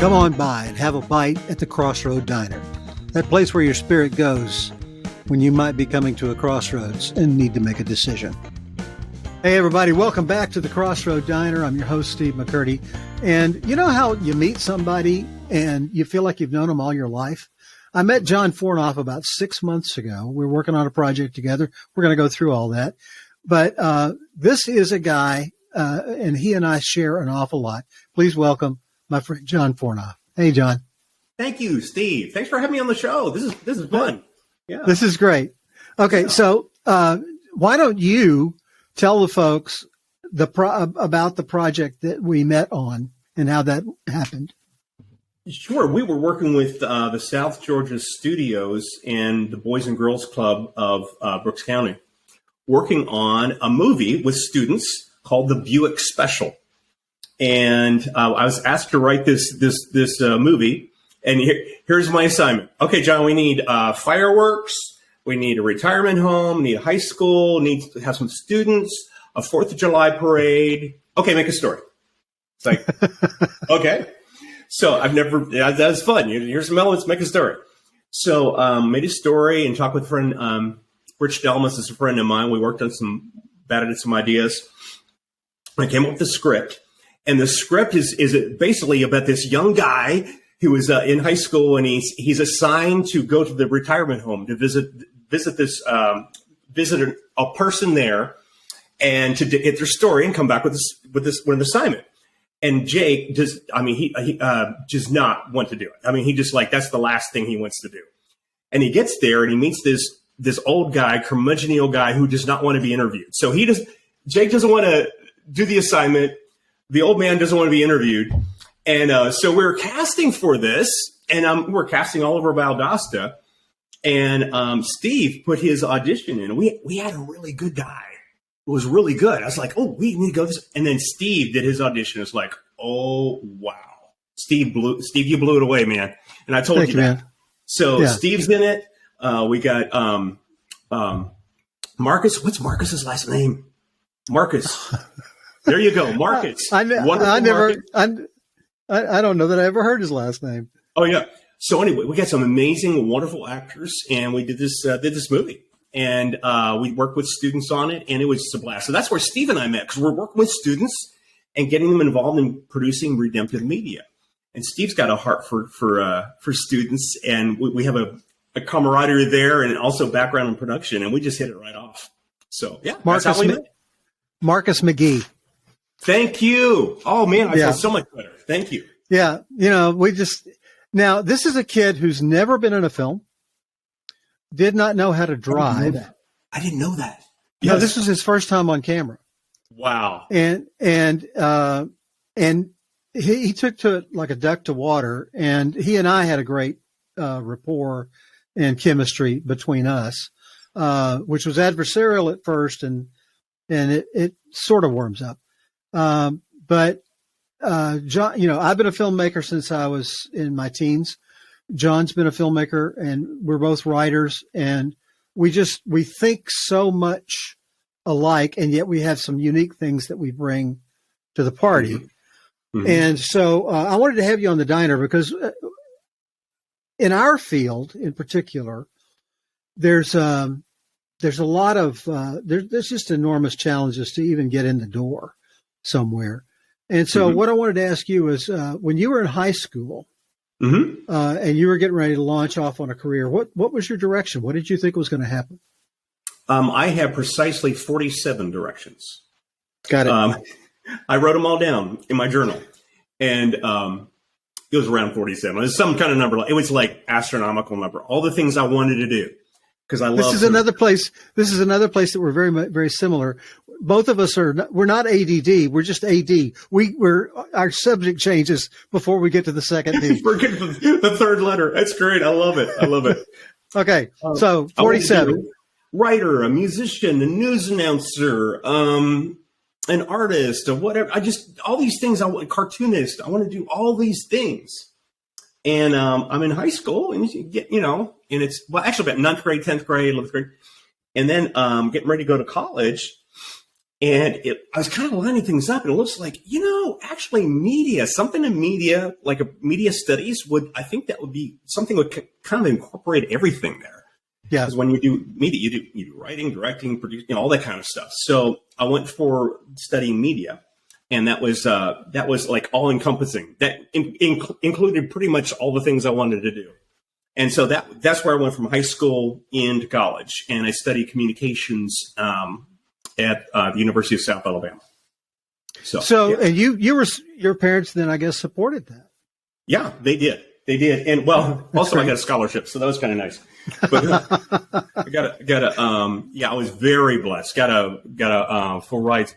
Come on by and have a bite at the Crossroad Diner, that place where your spirit goes when you might be coming to a crossroads and need to make a decision. Hey everybody, welcome back to the Crossroad Diner. I'm your host, Steve McCurdy. And you know how you meet somebody and you feel like you've known them all your life? I met John Fornof about 6 months ago. We're working on a project together. We're going to go through all that. But this is a guy, and he and I share an awful lot. Please welcome my friend John Fornof. Hey, John. Thank you, Steve. Thanks for having me on the show. This is fun. Yeah, this is great. Okay, yeah. So why don't you tell the folks about the project that we met on and how that happened? Sure. We were working with the South Georgia Studios and the Boys and Girls Club of Brooks County, working on a movie with students called The Buick Special. And I was asked to write this movie. And here's my assignment. Okay, John, we need fireworks. We need a retirement home. We need a high school. We need to have some students, a 4th of July parade. Okay, make a story. It's like, okay. So that's fun. Here's some elements, make a story. So made a story and talked with a friend, Rich Delmas is a friend of mine. We worked on batted some ideas. I came up with the script. And the script is basically about this young guy who was in high school, and he's assigned to go to the retirement home to visit a person there, and to get their story and come back with an assignment. And Jake he does not want to do it. I mean, he just that's the last thing he wants to do. And he gets there and he meets this old guy, curmudgeon old guy who does not want to be interviewed. So Jake doesn't want to do the assignment. The old man doesn't want to be interviewed. And so we were casting for this, and we're casting all over Valdosta. And Steve put his audition in. We had a really good guy. It was really good. I was like, oh, we need to go this. And then Steve did his audition. It's like, oh, wow. Steve, you blew it away, man. And I told you that. Man. So yeah. Steve's in it. We got Marcus. What's Marcus's last name? Marcus. There you go, Marcus. I don't know that I ever heard his last name. Oh yeah. So anyway, we got some amazing, wonderful actors, and we did this movie, and we worked with students on it, and it was just a blast. So that's where Steve and I met, because we're working with students and getting them involved in producing redemptive media. And Steve's got a heart for students, and we have a camaraderie there, and also background in production, and we just hit it right off. So yeah, Marcus McGee. Thank you. Oh, man, I feel so much better. Thank you. Yeah. Now, this is a kid who's never been in a film, did not know how to drive. I didn't know that. No, this was his first time on camera. Wow. And he took to it like a duck to water, and he and I had a great rapport and chemistry between us, which was adversarial at first, and it sort of warms up. But John, I've been a filmmaker since I was in my teens. John's been a filmmaker, and we're both writers, and we think so much alike, and yet we have some unique things that we bring to the party. Mm-hmm. And so I wanted to have you on the diner because in our field in particular, there's a lot of there's just enormous challenges to even get in the door somewhere. And so what I wanted to ask you is when you were in high school and you were getting ready to launch off on a career, what was your direction? What did you think was going to happen? I have precisely 47 directions. Got it. I wrote them all down in my journal, and it was around 47. It was some kind of number. It was like astronomical number. All the things I wanted to do. Because I love this is another place that we're very, very similar. Both of us we're not ADD. We're just AD. Our subject changes before we get to the second D. We're getting to the third letter. That's great. I love it. Okay. So 47. Writer, a musician, a news announcer, an artist, or whatever. All these things. Cartoonist. I want to do all these things. And I'm in high school, and you get, and it's actually about 9th grade, 10th grade, 11th grade, and then getting ready to go to college. And I was kind of lining things up, and it looks like, actually media, something in media, like a media studies I think that would be something that would kind of incorporate everything there. Yeah. Because when you do media, you do writing, directing, producing, all that kind of stuff. So I went for studying media, and that was like all encompassing. That included pretty much all the things I wanted to do. And so that's where I went from high school into college, and I studied communications at the University of South Alabama. So yeah. And your parents then, I guess, supported that. Yeah, they did. And also I got a scholarship, so that was kind of nice. But I was very blessed. Got a full ride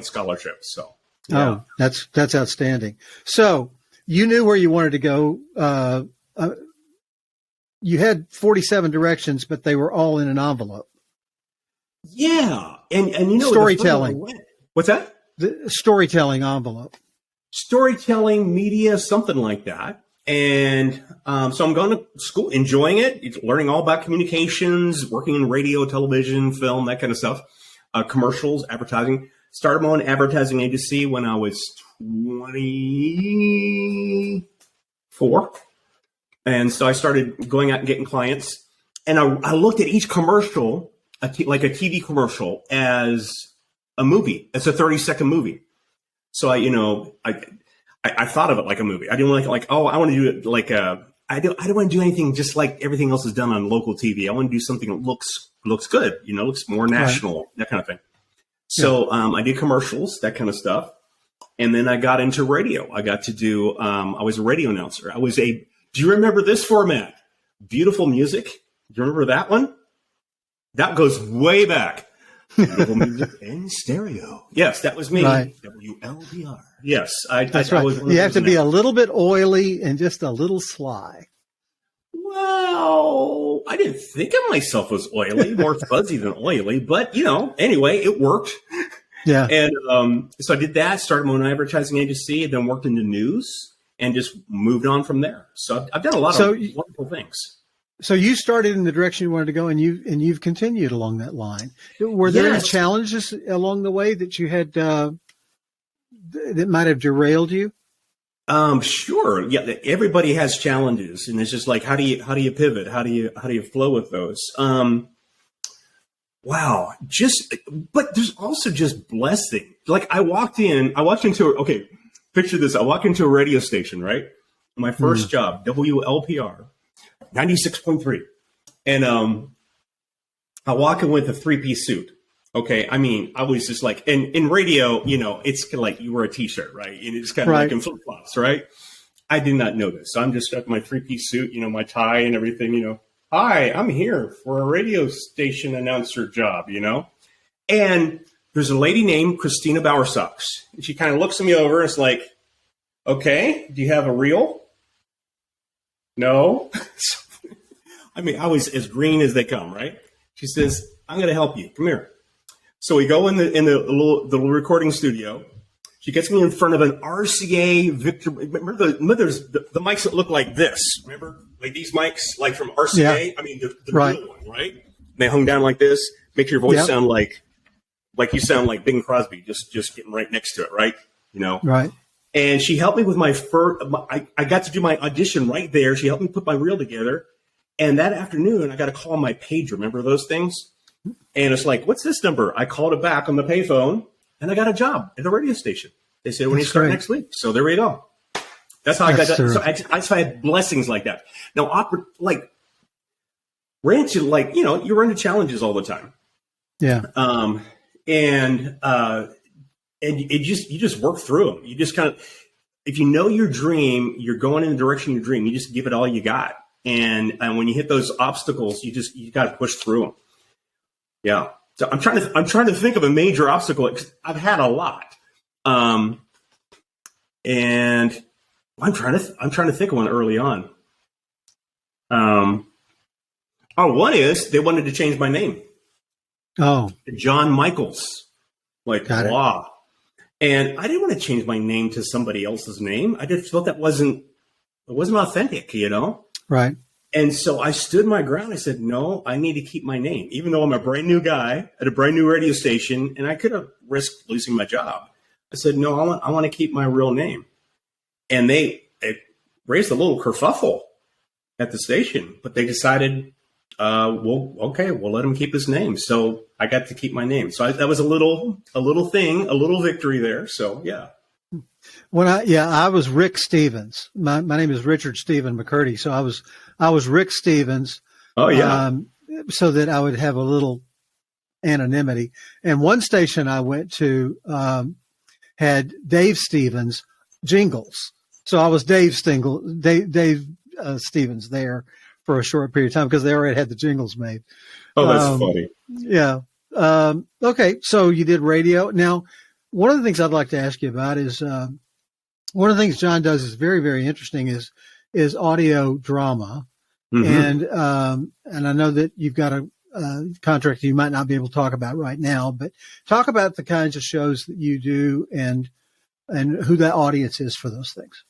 scholarship. So yeah. Oh, that's outstanding. So you knew where you wanted to go. You had 47 directions, but they were all in an envelope. Yeah, and storytelling. What's that? The storytelling envelope. Storytelling, media, something like that. And so I'm going to school, enjoying it, learning all about communications, working in radio, television, film, that kind of stuff, commercials, advertising. Started my own advertising agency when I was 24. And so I started going out and getting clients. And I looked at each commercial, like a TV commercial, as a movie. It's a 30-second movie. So I thought of it like a movie. I didn't like I want to do it like I don't want to do anything just like everything else is done on local TV. I want to do something that looks good, looks more national, right. That kind of thing. So I did commercials, that kind of stuff. And then I got into radio. I got to do I was a radio announcer. Do you remember this format? Beautiful Music. Do you remember that one? That goes way back. Beautiful Music in stereo. Yes, that was me. Right. WLPR. Yes. That's right. You have to be a little bit oily and just a little sly. Well, I didn't think of myself as oily, more fuzzy than oily, but anyway, it worked. Yeah. And so I did that, started my own advertising agency, then worked in the news and just moved on from there. So I've done a lot of wonderful things. So you started in the direction you wanted to go, and you've continued along that line. Were there any challenges along the way that you had that might have derailed you? Sure. Yeah, everybody has challenges, and it's just like how do you pivot? How do you flow with those? Wow. But there's also just blessing. Like I walked into picture this. I walked into a radio station, right? My first job, WLPR. 96.3. And I walk in with a 3-piece suit. Okay. I mean, I was just like, and in radio, it's kind of like you wear a t-shirt, right? And it's kind of like in flip-flops, right? I did not know this. So I'm just got my 3-piece suit, my tie and everything, Hi, I'm here for a radio station announcer job, And there's a lady named Christina Bowersox. And she kind of looks at me over and it's like, okay, do you have a reel? No. I mean, I was as green as they come, right? She says, I'm going to help you. Come here. So we go in the little recording studio. She gets me in front of an RCA Victor. Remember the mics that look like this? Remember? Like these mics, like from RCA? Yeah. I mean, the real one, right? They hung down like this. Make your voice sound like you sound like Bing Crosby, just getting right next to it, right? Right. And she helped me with my first, I got to do my audition right there. She helped me put my reel together. And that afternoon, I got a call on my pager. Remember those things? And it's like, what's this number? I called it back on the payphone, and I got a job at a radio station. They said, when you start next week. So there we go. That's how I got that. So I had blessings like that. Now, ran into you run into challenges all the time. Yeah. You just work through them. You just kind of, if you know your dream, you're going in the direction of your dream. You just give it all you got. And when you hit those obstacles, you got to push through them. Yeah. So I'm trying to think of a major obstacle. I've had a lot. And I'm trying to think of one early on. One is they wanted to change my name. Oh, John Michaels. Wow. And I didn't want to change my name to somebody else's name. I just felt that wasn't authentic, Right. And so I stood my ground. I said, no, I need to keep my name, even though I'm a brand new guy at a brand new radio station, and I could have risked losing my job. I said, no, I want to keep my real name. And it raised a little kerfuffle at the station, but they decided, we'll let him keep his name. So I got to keep my name. So that was a little victory there. So yeah. I was Rick Stevens. My name is Richard Stephen McCurdy. So I was Rick Stevens. Oh yeah. So that I would have a little anonymity. And one station I went to had Dave Stevens jingles. So I was Dave Stevens there for a short period of time because they already had the jingles made. Oh, that's funny. Yeah. Okay. So you did radio. Now, one of the things I'd like to ask you about is one of the things John does is very, very interesting is audio drama. Mm-hmm. And I know that you've got a contract you might not be able to talk about right now, but talk about the kinds of shows that you do and who that audience is for those things.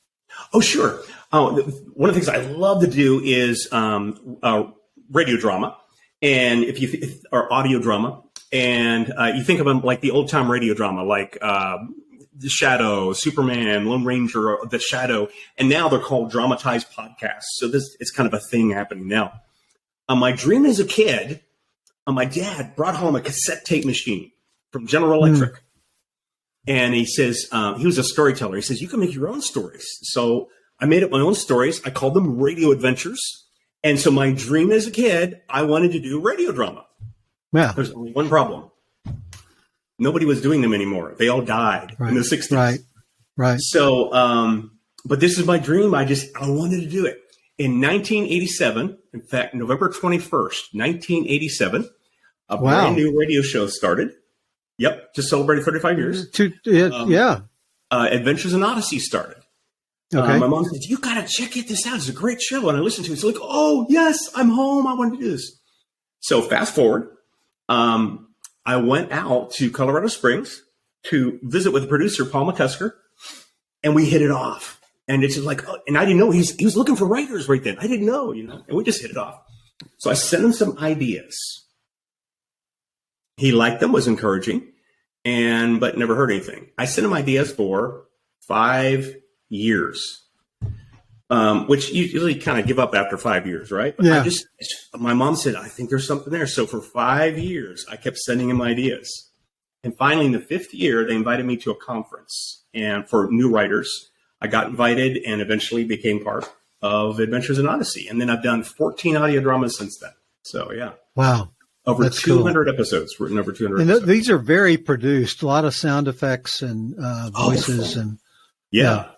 Oh, sure. One of the things I love to do is radio drama, and or audio drama, and you think of them like the old time radio drama, like The Shadow, Superman, Lone Ranger, The Shadow, and now they're called dramatized podcasts. So it's kind of a thing happening now. My dream as a kid, my dad brought home a cassette tape machine from General Electric. And he says, he was a storyteller. He says, you can make your own stories. So I made up my own stories. I called them radio adventures. And so my dream as a kid, I wanted to do radio drama. Yeah. There's only one problem. Nobody was doing them anymore. They all died in the 60s. Right. So, but this is my dream. I wanted to do it. In 1987, in fact, November 21st, 1987, a brand new radio show started. Yep, just celebrated 35 years. Adventures in Odyssey started. Okay. My mom said, you got to check this out. It's a great show. And I listened to it. It's like, oh, yes, I'm home. I want to do this. So fast forward, I went out to Colorado Springs to visit with the producer, Paul McCusker, and we hit it off. And it's just like, and I didn't know he was looking for writers right then. I didn't know, and we just hit it off. So I sent him some ideas. He liked them, was encouraging, but never heard anything. I sent him ideas for 5 years, which you usually kind of give up after 5 years, right? But yeah. My mom said, I think there's something there. So for 5 years, I kept sending him ideas. And finally, in the 5th year, they invited me to a conference and for new writers. I got invited and eventually became part of Adventures in Odyssey. And then I've done 14 audio dramas since then. So, yeah. Wow. Over That's 200 cool. episodes, written over 200 and episodes. These are very produced, a lot of sound effects and voices. Yeah.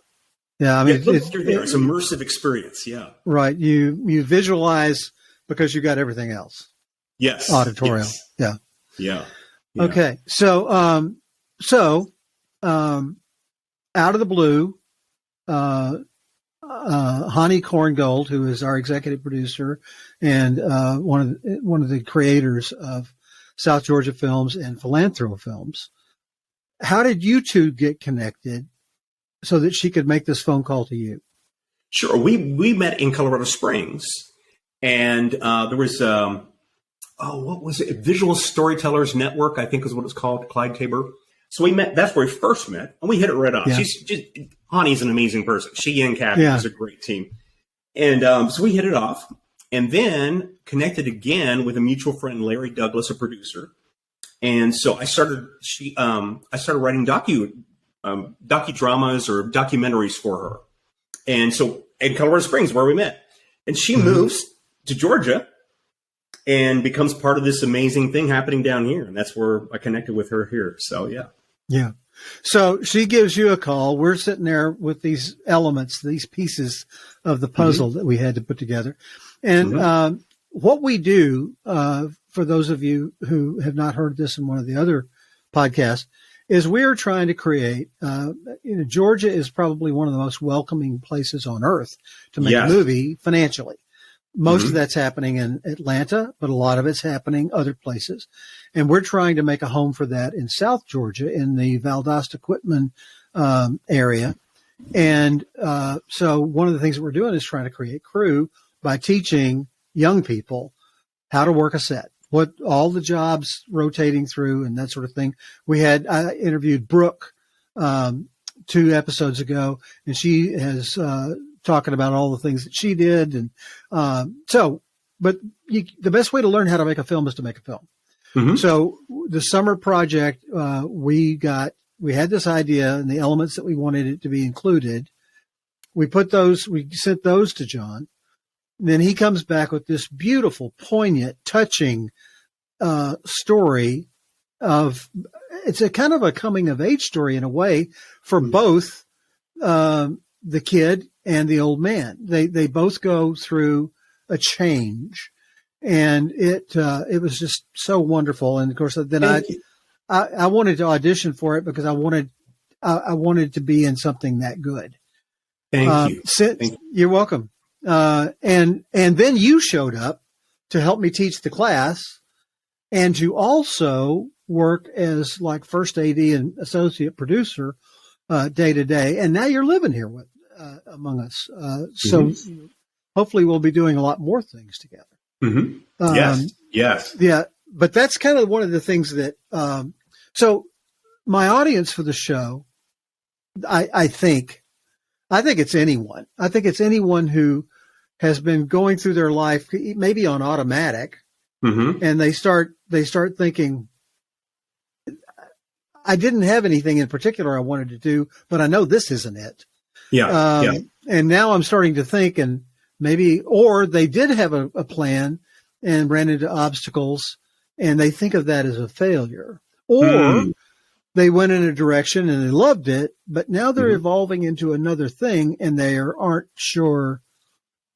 Yeah, I mean, it's immersive experience. Yeah. Right. You visualize because you got everything else. Yes. Auditorial. Yes. Yeah. Yeah. Okay. So, out of the blue, Hani Korngold, who is our executive producer and one of the creators of South Georgia Films and Philanthro Films, how did you two get connected so that she could make this phone call to you? Sure. We met in Colorado Springs, and there was what was it? Visual Storytellers Network, I think is what it's called, Clyde Tabor. So we met. That's where we first met, and we hit it right off. Yeah. Honey's an amazing person. She and Kathy is a great team, and so we hit it off, and then connected again with a mutual friend, Larry Douglas, a producer, and so I started writing docudramas or documentaries for her, and so in Colorado Springs where we met, and she moves to Georgia and becomes part of this amazing thing happening down here, and that's where I connected with her here. So yeah. So she gives you a call. We're sitting there with these elements, these pieces of the puzzle that we had to put together. And what we do, for those of you who have not heard this in one of the other podcasts, is we're trying to create, Georgia is probably one of the most welcoming places on earth to make a movie financially. Most of that's happening in Atlanta, but a lot of it's happening other places. And we're trying to make a home for that in South Georgia in the Valdosta-Quitman area. And so one of the things that we're doing is trying to create crew by teaching young people how to work a set, what all the jobs rotating through and that sort of thing. I interviewed Brooke 2 episodes ago, and she has talking about all the things that she did. And but the best way to learn how to make a film is to make a film. Mm-hmm. So the summer project, we had this idea and the elements that we wanted it to be included. We sent those to John. And then he comes back with this beautiful, poignant, touching story it's a kind of a coming of age story in a way for both the kid and the old man. They both go through a change, and it was just so wonderful. And of course, then I wanted to audition for it because I wanted to be in something that good. Thank you. You're welcome. And then you showed up to help me teach the class and to also work as like first AD and associate producer day to day. And now you're living here among us. So hopefully we'll be doing a lot more things together. Mm-hmm. Yes. Yeah. But that's kind of one of the things that, so my audience for the show, I think it's anyone. I think it's anyone who has been going through their life, maybe on automatic, and they start thinking, I didn't have anything in particular I wanted to do, but I know this isn't it. Yeah. And now I'm starting to think, and or they did have a plan and ran into obstacles, and they think of that as a failure, or they went in a direction and they loved it, but now they're evolving into another thing, and they aren't sure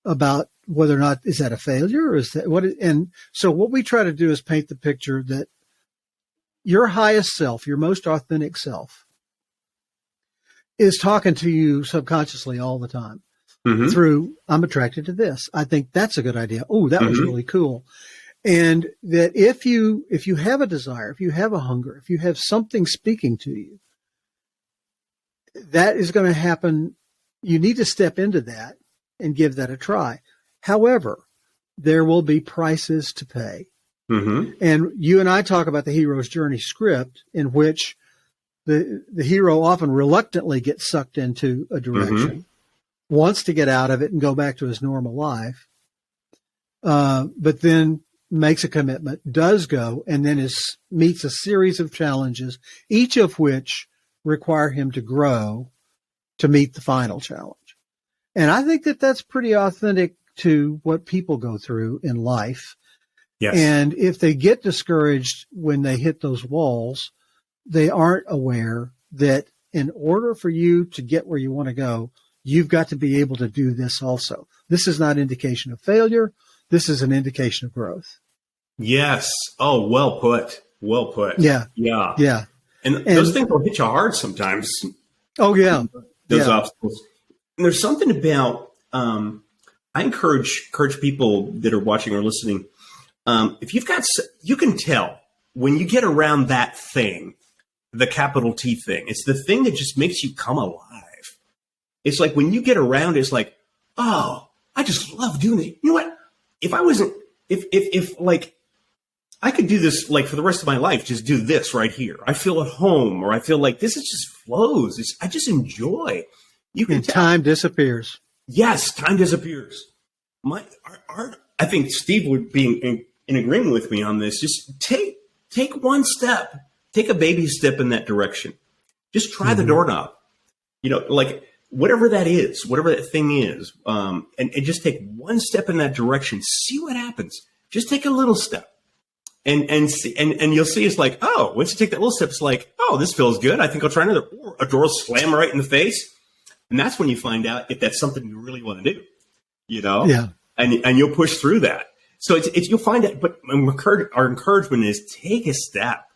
about whether or not is that a failure or is that what. And so what we try to do is paint the picture that your highest self, your most authentic self, is talking to you subconsciously all the time through, I'm attracted to this. I think that's a good idea. Oh, that was really cool. And that if you have a desire, if you have a hunger, if you have something speaking to you, that is going to happen. You need to step into that and give that a try. However, there will be prices to pay. And you and I talk about the hero's journey script, in which the hero often reluctantly gets sucked into a direction, wants to get out of it and go back to his normal life, but then makes a commitment, does go, and then meets a series of challenges, each of which require him to grow to meet the final challenge. And I think that that's pretty authentic to what people go through in life. Yes. And if they get discouraged when they hit those walls, they aren't aware that in order for you to get where you want to go, you've got to be able to do this also. This is not indication of failure. This is an indication of growth. Yes. Oh, well put. Well put. Yeah. Yeah. Yeah. And those things will hit you hard sometimes. Oh, yeah. Those obstacles. And there's something about, I encourage people that are watching or listening, if you can tell when you get around that thing, the capital T thing, it's the thing that just makes you come alive. It's like when you get around, it's like, oh, I just love doing it. You know what? If like I could do this like for the rest of my life, just do this right here. I feel at home, or I feel like this is just flows. I just enjoy. You can tell. Time disappears. Yes, time disappears. I think Steve would be in agreement with me on this. Just take one step, take a baby step in that direction. Just try the doorknob, like whatever that is, whatever that thing is. And just take one step in that direction, see what happens. Just take a little step and see, and you'll see it's like, oh, once you take that little step, it's like, oh, this feels good. I think I'll try another. Or a door will slam right in the face. And that's when you find out if that's something you really want to do, Yeah. And you'll push through that. So it's you'll find it, but our encouragement is take a step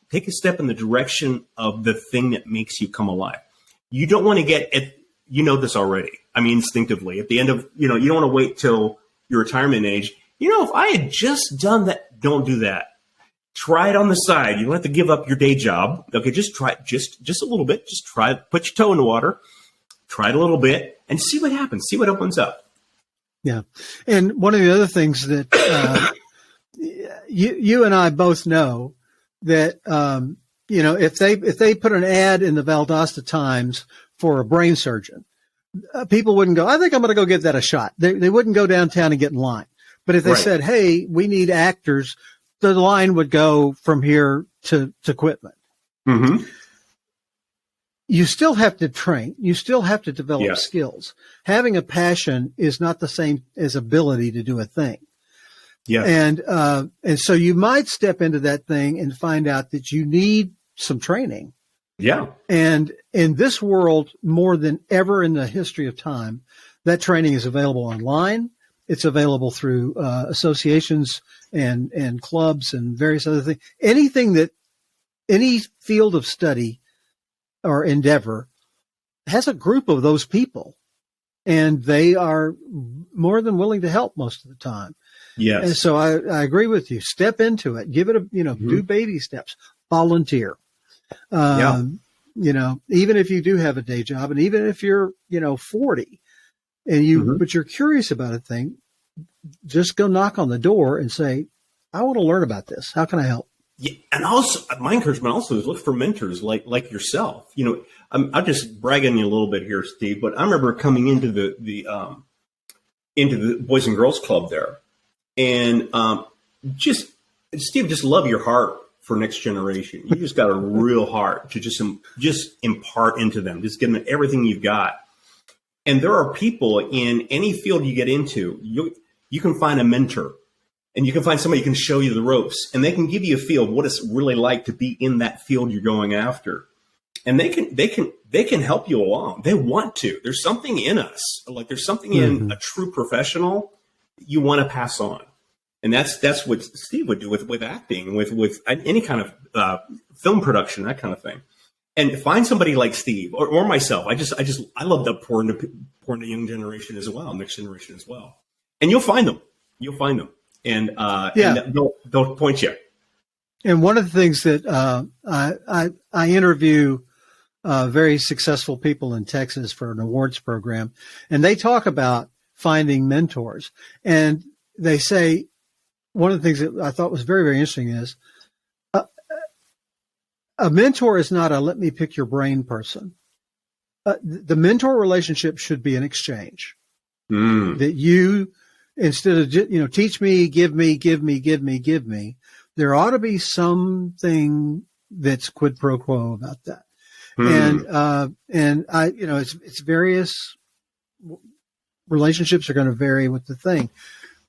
in the direction of the thing that makes you come alive. You don't want to get at, this already. I mean, instinctively at the end of, you don't want to wait till your retirement age. If I had just done that, don't do that. Try it on the side. You don't have to give up your day job. Okay. Just try just a little bit. Just try, put your toe in the water, try it a little bit and see what happens. See what opens up. Yeah. And one of the other things that you and I both know that, if they put an ad in the Valdosta Times for a brain surgeon, people wouldn't go, I think I'm going to go give that a shot. They wouldn't go downtown and get in line. But if they Right. said, hey, we need actors, the line would go from here to Quitman. Mm-hmm. You still have to train. You still have to develop Yes. skills. Having a passion is not the same as ability to do a thing. Yes. And so you might step into that thing and find out that you need some training. Yeah. And in this world, more than ever in the history of time, that training is available online. It's available through associations and clubs and various other things. Any field of study or endeavor has a group of those people, and they are more than willing to help most of the time. Yes. And so I agree with you. Step into it. Give it do baby steps. Volunteer. Even if you do have a day job, and even if you're 40 and but you're curious about a thing, just go knock on the door and say, I want to learn about this. How can I help? Yeah, and also my encouragement also is look for mentors like yourself. I'm just bragging you a little bit here, Steve, but I remember coming into the Boys and Girls Club there, and Steve, just love your heart for next generation. You just got a real heart to just impart into them, just give them everything you've got. And there are people in any field you get into, you can find a mentor. And you can find somebody who can show you the ropes, and they can give you a feel of what it's really like to be in that field you're going after. And they can help you along. They want to. There's something in us, like there's something in a true professional you want to pass on. And that's what Steve would do with acting, with any kind of film production, that kind of thing. And find somebody like Steve or myself. I love to pour into young generation as well, next generation as well. And you'll find them. And they'll point you. And one of the things that I interview very successful people in Texas for an awards program, and they talk about finding mentors. And they say one of the things that I thought was very, very interesting is a mentor is not a let me pick your brain person. The mentor relationship should be an exchange. That you, instead of teach me, give me, there ought to be something that's quid pro quo about that. And I, it's various relationships are going to vary with the thing.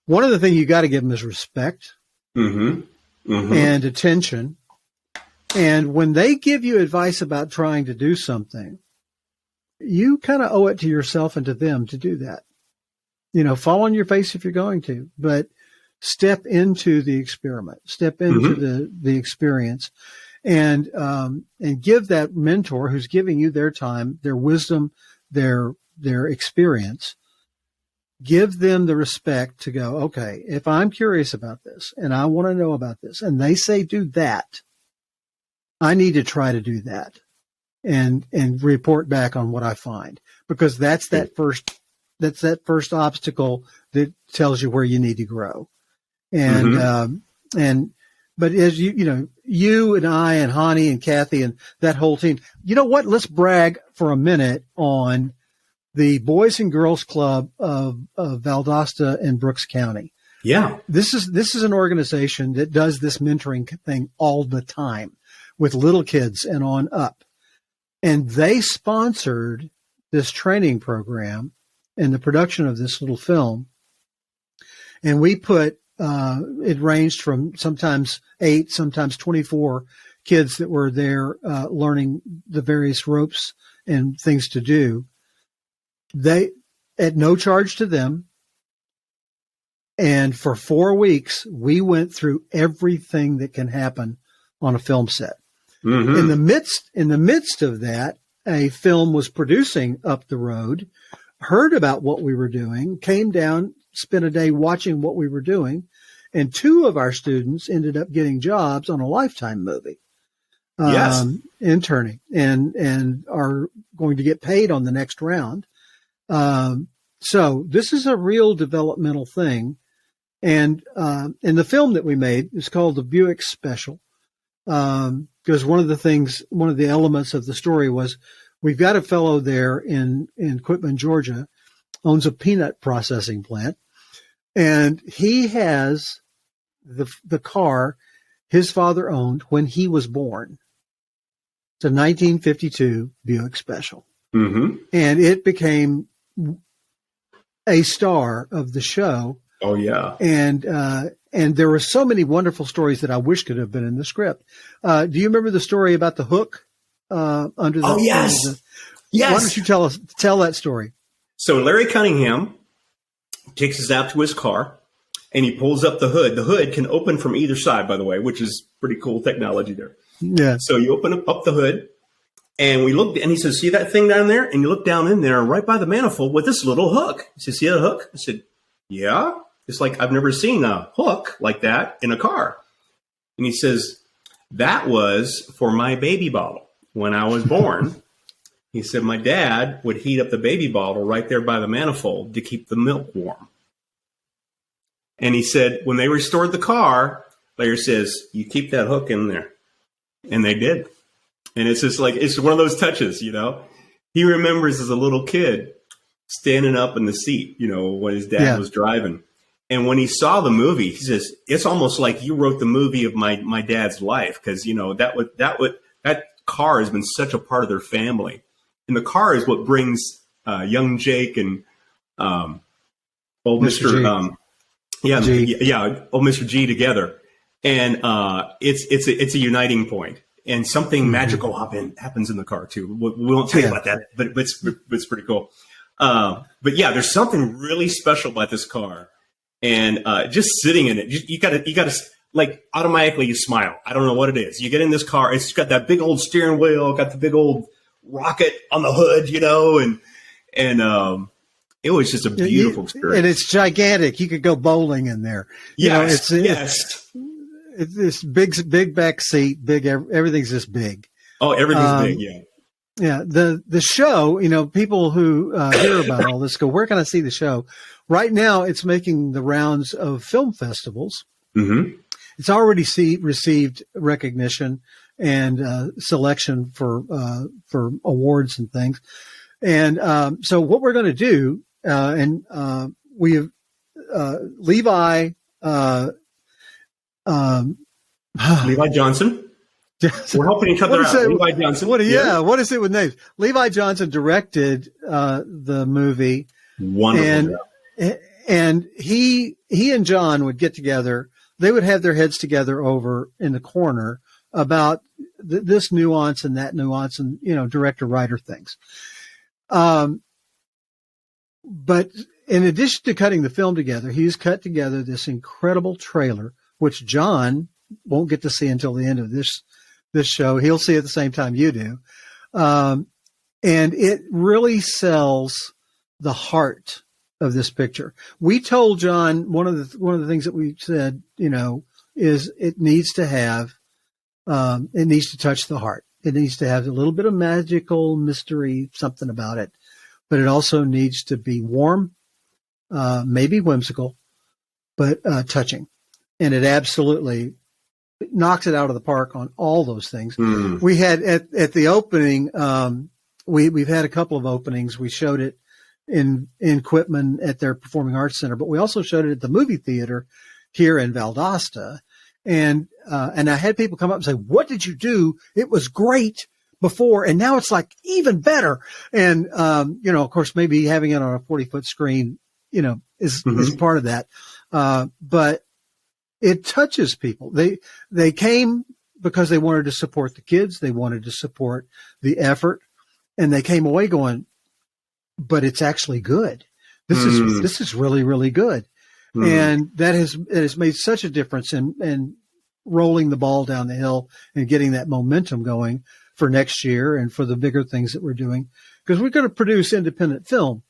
One of the things you got to give them is respect and attention. And when they give you advice about trying to do something, you kind of owe it to yourself and to them to do that. Fall on your face if you're going to, but step into the experiment, step into the experience, and give that mentor who's giving you their time, their wisdom, their experience, give them the respect to go, okay, if I'm curious about this and I want to know about this, and they say do that, I need to try to do that and report back on what I find, because that's that first obstacle that tells you where you need to grow. And, but as you and I and Hani and Kathy and that whole team, you know what? Let's brag for a minute on the Boys and Girls Club of Valdosta and Brooks County. Yeah. This is an organization that does this mentoring thing all the time with little kids and on up. And they sponsored this training program and the production of this little film. And we put, it ranged from sometimes 8, sometimes 24 kids that were there learning the various ropes and things to do. They, at no charge to them. And for 4 weeks, we went through everything that can happen on a film set. In the midst of that, a film was producing up the road, heard about what we were doing, came down, spent a day watching what we were doing, and 2 of our students ended up getting jobs on a Lifetime movie. Interning and are going to get paid on the next round. So this is a real developmental thing. And the film that we made is called the Buick Special. Because one of the elements of the story was we've got a fellow there in Quitman, Georgia, owns a peanut processing plant. And he has the car his father owned when he was born. It's a 1952 Buick Special. Mm-hmm. And it became a star of the show. Oh, yeah. And there were so many wonderful stories that I wish could have been in the script. Do you remember the story about the hook under the? Oh, yes. Yes. Why don't you tell that story? So Larry Cunningham takes us out to his car, and he pulls up the hood. The hood can open from either side, by the way, which is pretty cool technology there. Yeah. So you open up the hood, and we looked, and he says, "See that thing down there?" And you look down in there, right by the manifold, with this little hook. He says, "See that hook?" I said, "Yeah." It's like, I've never seen a hook like that in a car. And he says, "That was for my baby bottle. When I was born," he said, "my dad would heat up the baby bottle right there by the manifold to keep the milk warm." And he said, when they restored the car, Larry says, "You keep that hook in there." And they did. And it's just like, it's one of those touches, you know. He remembers as a little kid standing up in the seat, you know, when his dad was driving. And when he saw the movie, he says, "It's almost like you wrote the movie of my dad's life." Because, you know, that car has been such a part of their family. And the car is what brings young Jake and old Mr. Old Mr. G together. And it's a uniting point. And something magical happens in the car, too. We won't tell you about that, but it's pretty cool. But yeah, there's something really special about this car. And just sitting in it, you gotta like automatically you smile. I don't know what it is. You get in this car, it's got that big old steering wheel, got the big old rocket on the hood, you know, and it was just a beautiful experience. And it's gigantic. You could go bowling in there. Yes, it's this big back seat, big. Everything's just big. Oh, everything's big. Yeah. Yeah. The show, you know, people who hear about all this go, where can I see the show? Right now, it's making the rounds of film festivals. Mm-hmm. It's already received recognition and selection for awards and things. And so what we're going to do, we have Levi Johnson. We're helping each other out. Levi Johnson. What is it with names? Levi Johnson directed the movie. Wonderful. And he and John would get together. They would have their heads together over in the corner about this nuance and that nuance and, you know, director-writer things. But in addition to cutting the film together, he's cut together this incredible trailer, which John won't get to see until the end of this show. He'll see it at the same time you do. And it really sells the heart of this picture. We told John one of the things that we said, you know, is it needs to touch the heart. It needs to have a little bit of magical mystery, something about it, but it also needs to be warm, maybe whimsical, but touching. And it absolutely knocks it out of the park on all those things. Mm. We had at the opening, we've had a couple of openings. We showed it in Quitman at their Performing Arts Center, but we also showed it at the movie theater here in Valdosta. And I had people come up and say, "What did you do? It was great before, and now it's like even better." And, you know, of course, maybe having it on a 40-foot screen, you know, is part of that. But it touches people. They came because they wanted to support the kids. They wanted to support the effort, and they came away going, but it's actually good. This is really, really good. And that has made such a difference in rolling the ball down the hill and getting that momentum going for next year and for the bigger things that we're doing, because we're going to produce independent film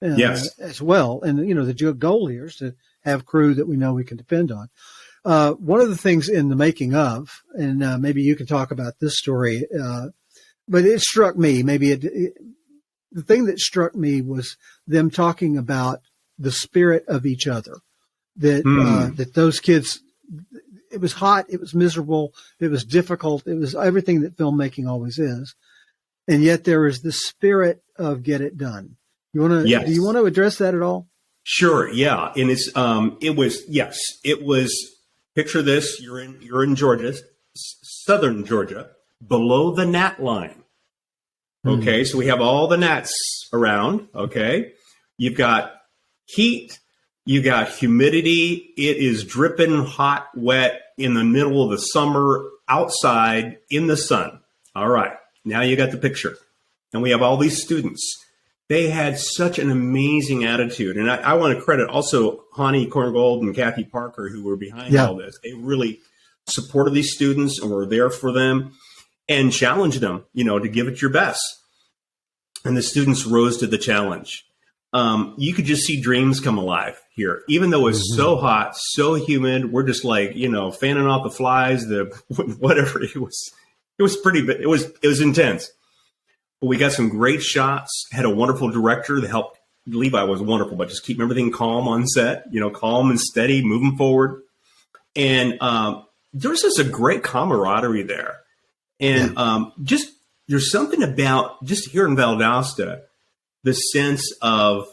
as well. And, you know, the goal here is to have crew that we know we can depend on. One of the things in the making of, and maybe you can talk about this story, but it struck me, maybe the thing that struck me was them talking about the spirit of each other. That those kids, it was hot, it was miserable, it was difficult, it was everything that filmmaking always is, and yet there is the spirit of get it done. You want to? Yes. Do you want to address that at all? Sure. Yeah. And it was. Picture this: you're in Georgia, southern Georgia, below the gnat line. Okay, so we have all the gnats around. Okay, you've got heat. You got humidity. It is dripping hot, wet in the middle of the summer outside in the sun. All right. Now you got the picture. And we have all these students. They had such an amazing attitude. And I want to credit also Hani Korngold and Kathy Parker, who were behind all this. They really supported these students and were there for them and challenged them, to give it your best. And the students rose to the challenge. You could just see dreams come alive here, even though it was so hot, so humid. We're just like, fanning off the flies, whatever. It was pretty, it was intense. But we got some great shots, had a wonderful director that helped. Levi was wonderful, but just keep everything calm on set, calm and steady, moving forward. And there was just a great camaraderie there. And there's something about just here in Valdosta, the sense of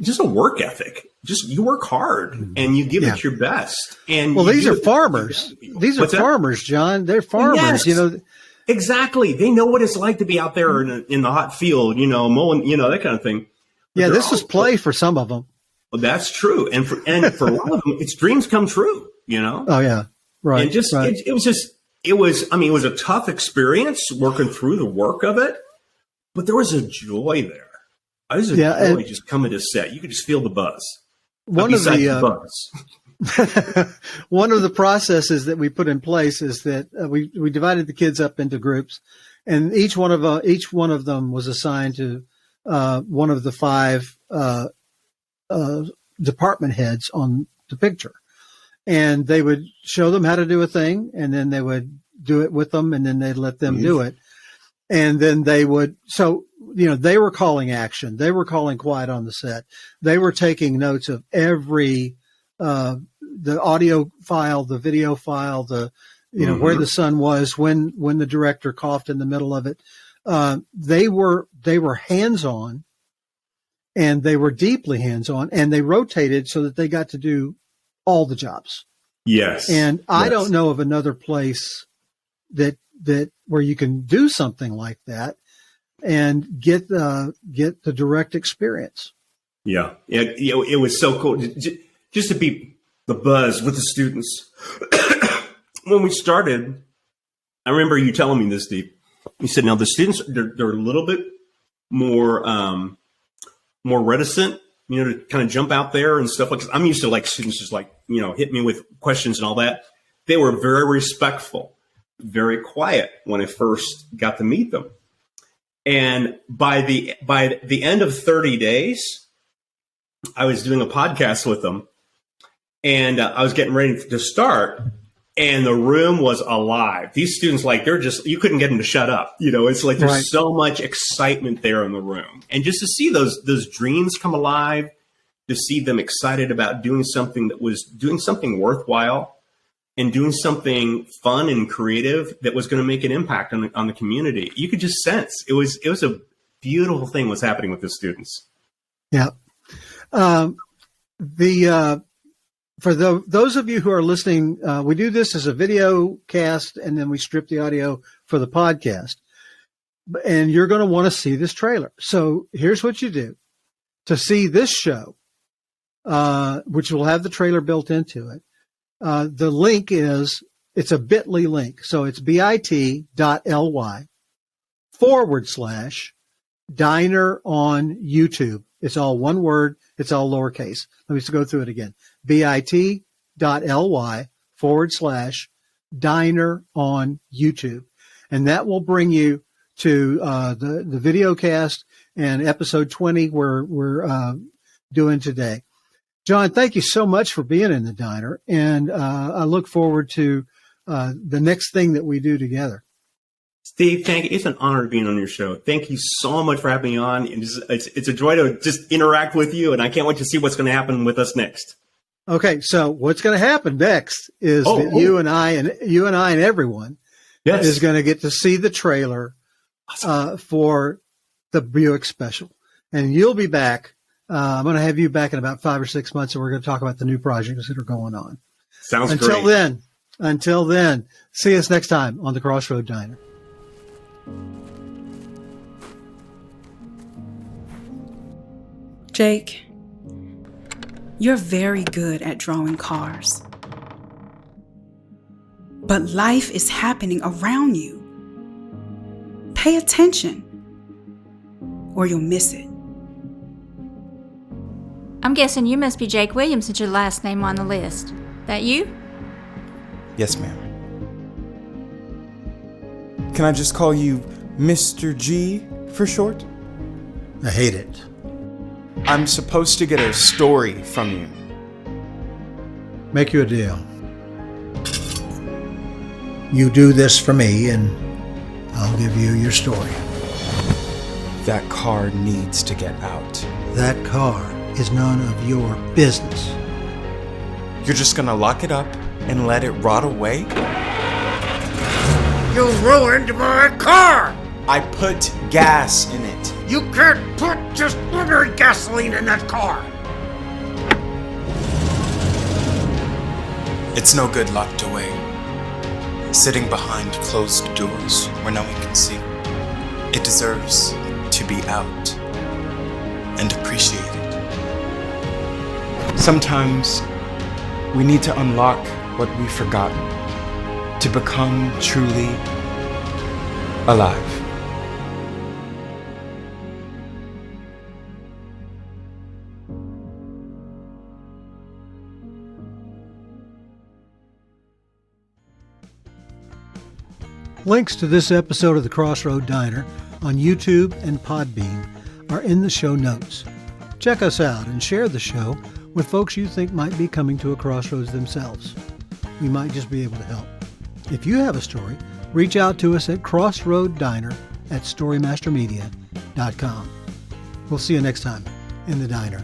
just a work ethic. Just you work hard and you give it your best. And these are farmers. These are farmers, John. They're farmers. Yes. Exactly. They know what it's like to be out there in the hot field, mowing, that kind of thing. But this was play for some of them. Well, that's true. And for a lot of them, it's dreams come true, Oh, yeah. Right. And just, right. It was a tough experience working through the work of it, but there was a joy there. There was a joy just coming to set. You could just feel the buzz. One of the one of the processes that we put in place is that we divided the kids up into groups, and each one of them was assigned to one of the 5 department heads on the picture, and they would show them how to do a thing, and then they would do it with them, and then they'd let them do it, and then they would. So they were calling action, they were calling quiet on the set, they were taking notes of every. The audio file, the video file, where the sun was when the director coughed in the middle of it. They were hands-on, and they were deeply hands-on, and they rotated so that they got to do all the jobs. Yes. And I don't know of another place that where you can do something like that and get the direct experience. Yeah. It was so cool. Just to be the buzz with the students. When we started, I remember you telling me this, Steve. You said, now the students, they're a little bit more reticent, to kind of jump out there and stuff like that. I'm used to students just hit me with questions and all that. They were very respectful, very quiet when I first got to meet them. And by the end of 30 days, I was doing a podcast with them. And I was getting ready to start, and the room was alive. These students, you couldn't get them to shut up. It's like there's so much excitement there in the room. And just to see those dreams come alive, to see them excited about doing something worthwhile and doing something fun and creative that was going to make an impact on the community. You could just sense it was a beautiful thing was happening with the students. Yeah. For those of you who are listening, we do this as a video cast, and then we strip the audio for the podcast. And you're going to want to see this trailer. So here's what you do. To see this show, which will have the trailer built into it, the link it's a bit.ly link. So it's bit.ly/diner on YouTube. It's all one word. It's all lowercase. Let me just go through it again. bit.ly/diner on YouTube. And that will bring you to the video cast and episode 20 we're doing today. John, thank you so much for being in the diner. And I look forward to the next thing that we do together. Steve, thank you. It's an honor being on your show. Thank you so much for having me on. It's a joy to just interact with you, and I can't wait to see what's going to happen with us next. Okay, so what's going to happen next is that you and I and everyone is going to get to see the trailer for the Buick Special, and you'll be back. I'm going to have you back in about 5 or 6 months, and we're going to talk about the new projects that are going on. Sounds great. Until then, see us next time on the Crossroad Diner. Jake, you're very good at drawing cars. But life is happening around you. Pay attention, or you'll miss it. I'm guessing you must be Jake Williams since your last name on the list. That you? Yes, ma'am. Can I just call you Mr. G for short? I hate it. I'm supposed to get a story from you. Make you a deal. You do this for me, and I'll give you your story. That car needs to get out. That car is none of your business. You're just gonna lock it up and let it rot away? You ruined my car! I put gas in it. You can't put just ordinary gasoline in that car! It's no good locked away. Sitting behind closed doors where no one can see. It deserves to be out and appreciated. Sometimes we need to unlock what we've forgotten to become truly alive. Links to this episode of the Crossroad Diner on YouTube and Podbean are in the show notes. Check us out and share the show with folks you think might be coming to a crossroads themselves. We might just be able to help. If you have a story, reach out to us at crossroaddiner@storymastermedia.com. We'll see you next time in the diner.